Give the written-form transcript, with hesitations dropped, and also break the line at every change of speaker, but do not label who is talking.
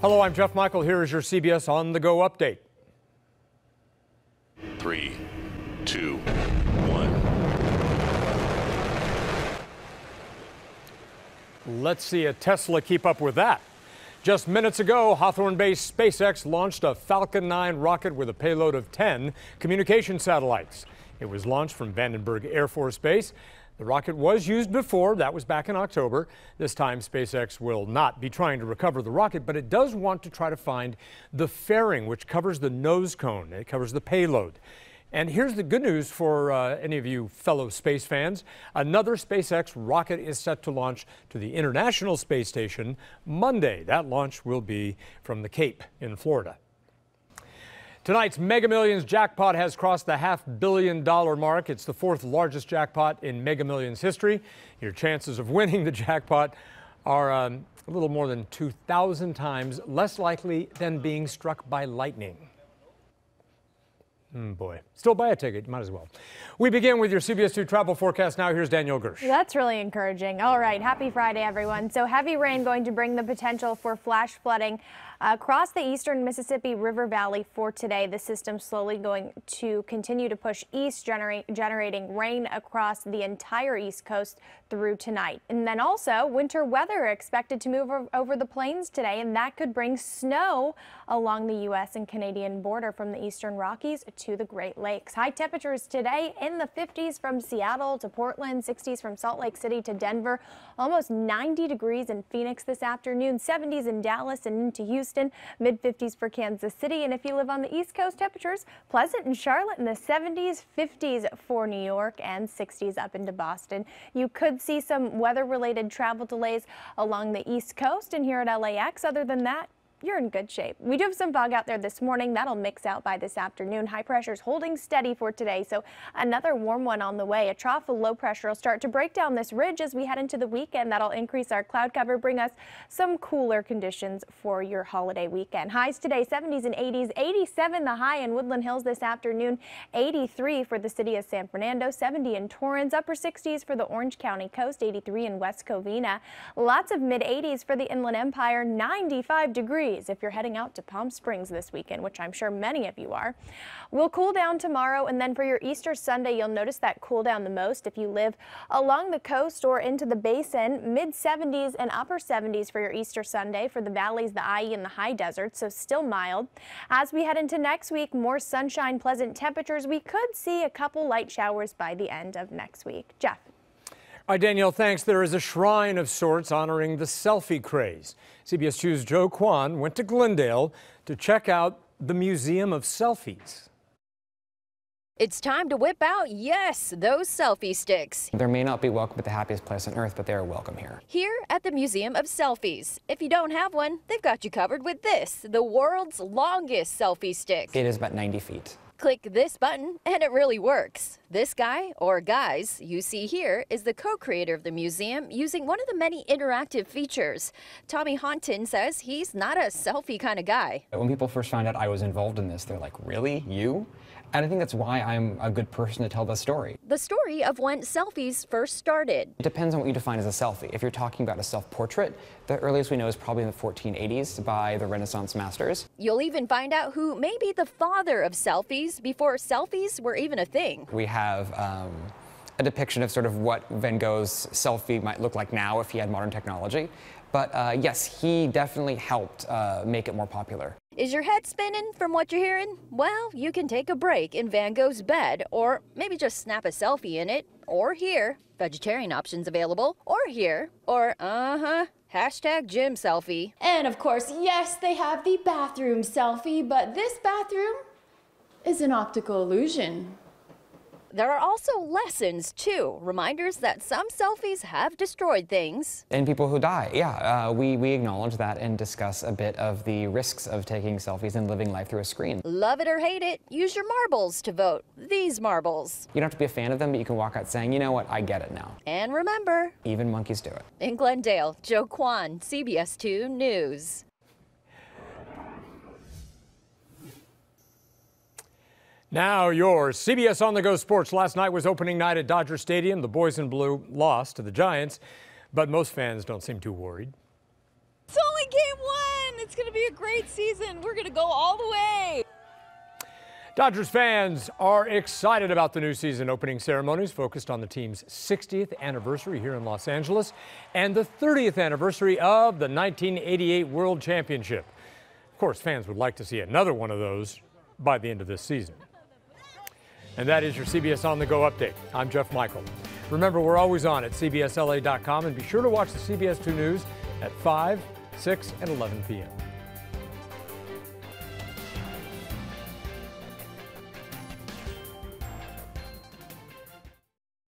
Hello, I'm Jeff Michael. Here is your CBS On The Go update.
3, 2, 1.
Let's see a Tesla keep up with that. Just minutes ago, Hawthorne-based SpaceX launched a Falcon 9 rocket with a payload of 10 communication satellites. It was launched from Vandenberg Air Force Base. The rocket was used before. That was back in October. This time, SpaceX will not be trying to recover the rocket, but it does want to try to find the fairing, which covers the nose cone. It covers the payload. And here's the good news for any of you fellow space fans. Another SpaceX rocket is set to launch to the International Space Station Monday. That launch will be from the Cape in Florida. Tonight's Mega Millions jackpot has crossed the $500 million mark. It's the fourth largest jackpot in Mega Millions history. Your chances of winning the jackpot are a little more than 2,000 times less likely than being struck by lightning. Boy, still buy a ticket, might as well. We begin with your CBS 2 travel forecast now. Here's Danielle Gersh.
That's really encouraging. All right, happy Friday, everyone. So heavy rain going to bring the potential for flash flooding across the eastern Mississippi River Valley for today. The system slowly going to continue to push east, generating rain across the entire East Coast through tonight. And then also winter weather expected to move over the plains today, and that could bring snow along the U.S. and Canadian border from the eastern Rockies to the Great Lakes. High temperatures today in the 50s from Seattle to Portland, 60s from Salt Lake City to Denver, almost 90 degrees in Phoenix this afternoon, 70s in Dallas and into Houston, mid-50s for Kansas City. And if you live on the East Coast, temperatures pleasant in Charlotte in the 70s, 50s for New York, and 60s up into Boston. You could see some weather-related travel delays along the East Coast and here at LAX. Other than that, you're in good shape. We do have some fog out there this morning. That'll mix out by this afternoon. High pressure's holding steady for today, so another warm one on the way. A trough of low pressure will start to break down this ridge as we head into the weekend. That'll increase our cloud cover, bring us some cooler conditions for your holiday weekend. Highs today, 70s and 80s, 87 the high in Woodland Hills this afternoon, 83 for the city of San Fernando, 70 in Torrance, upper 60s for the Orange County coast, 83 in West Covina. Lots of mid-80s for the Inland Empire, 95 degrees if you're heading out to Palm Springs this weekend, which I'm sure many of you are. We'll cool down tomorrow, and then for your Easter Sunday, you'll notice that cool down the most if you live along the coast or into the basin. Mid-70s and upper 70s for your Easter Sunday for the valleys, the IE, and the high desert, so still mild. As we head into next week, more sunshine, pleasant temperatures. We could see a couple light showers by the end of next week. Jeff.
All right, Danielle, thanks. There is a shrine of sorts honoring the selfie craze. CBS 2's Joe Kwan went to Glendale to check out the Museum of Selfies.
It's time to whip out, yes, those selfie sticks.
There may not be welcome at the happiest place on earth, but they are welcome here.
Here at the Museum of Selfies. If you don't have one, they've got you covered with this, the world's longest selfie stick.
It is about 90 feet.
Click this button and it really works. This guy, or guys, you see here is the co-creator of the museum using one of the many interactive features. Tommy Haunton says he's not a selfie kind of guy.
When people first found out I was involved in this, they're like, really? You? And I think that's why I'm a good person to tell the story.
The story of when selfies first started.
It depends on what you define as a selfie. If you're talking about a self-portrait, the earliest we know is probably in the 1480s by the Renaissance masters.
You'll even find out who may be the father of selfies before selfies were even a thing.
We have a depiction of sort of what Van Gogh's selfie might look like now if he had modern technology. But yes, he definitely helped make it more popular.
Is your head spinning from what you're hearing? Well, you can take a break in Van Gogh's bed, or maybe just snap a selfie in it, or here, vegetarian options available, or here, or hashtag gym selfie.
And of course, yes, they have the bathroom selfie, but this bathroom is an optical illusion.
There are also lessons, too. Reminders that some selfies have destroyed things.
And people who die, yeah. We acknowledge that and discuss a bit of the risks of taking selfies and living life through a screen.
Love it or hate it, use your marbles to vote. These marbles.
You don't have to be a fan of them, but you can walk out saying, you know what, I get it now.
And remember,
even monkeys do it.
In Glendale, Joe Kwan, CBS 2 News.
Now your CBS On The Go sports. Last night was opening night at Dodger Stadium. The boys in blue lost to the Giants, but most fans don't seem too worried.
It's only game one. It's going to be a great season. We're going to go all the way.
Dodgers fans are excited about the new season. Opening ceremonies focused on the team's 60th anniversary here in Los Angeles and the 30th anniversary of the 1988 World Championship. Of course, fans would like to see another one of those by the end of this season. And that is your CBS On The Go update. I'm Jeff Michael. Remember, we're always on at CBSLA.com, and be sure to watch the CBS 2 News at 5, 6, and 11 p.m.